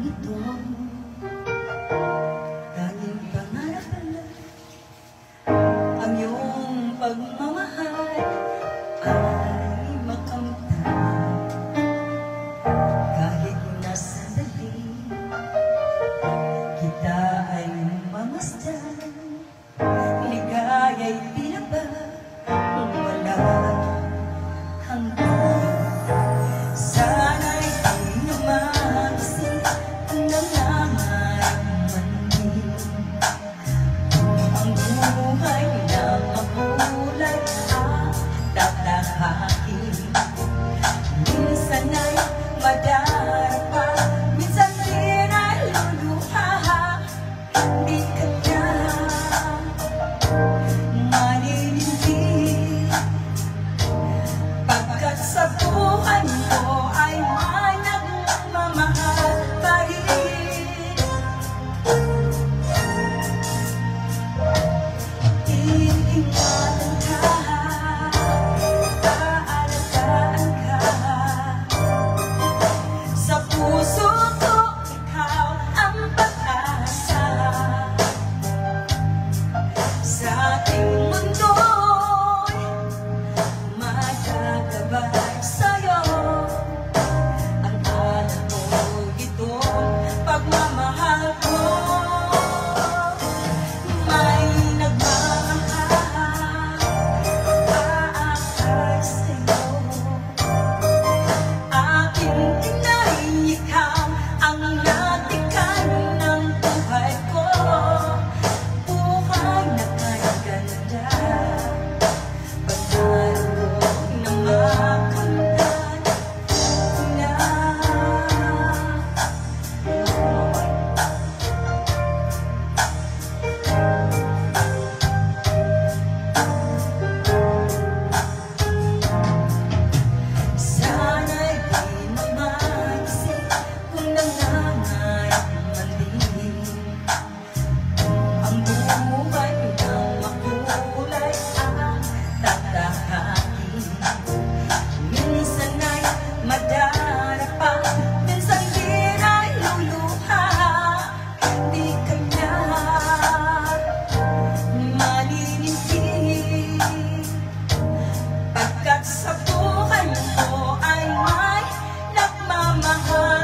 ito, tanging pangarap lang ang iyong pagmamahal ay makamtan. Kahit na sandali kita ay mamasdan, ligaya'y tinaba wala hanggan. Sana'y di naman kasi nangangaman din ang buhay na makulay at tatahakin. Minsan ay madarapa, minsan din ay luluha. Di ka na maninindig, pagkat sa buhay mo ay may nagmamahal pa rin. Iingatan ka, aalagaan ka, sa puso ko ikaw ang pag-asa. Sa ating mundo'y magagabay sa'yo. Ang alam mo itong pagmamahal ko, may nagmamahal aakay sa'yo. Aking inay, ikaw ang natikay ng buhay ko. Buhay na kay ganda, panalo na makamtan na. Sana'y di mamaisip kung nangangarap man din ang buhay na makulay at tatahakin. Minsan ay madarapa, minsan din ay luluha. Di ka na maninindig, pagkat sa buhay mo ay may nagmamahal.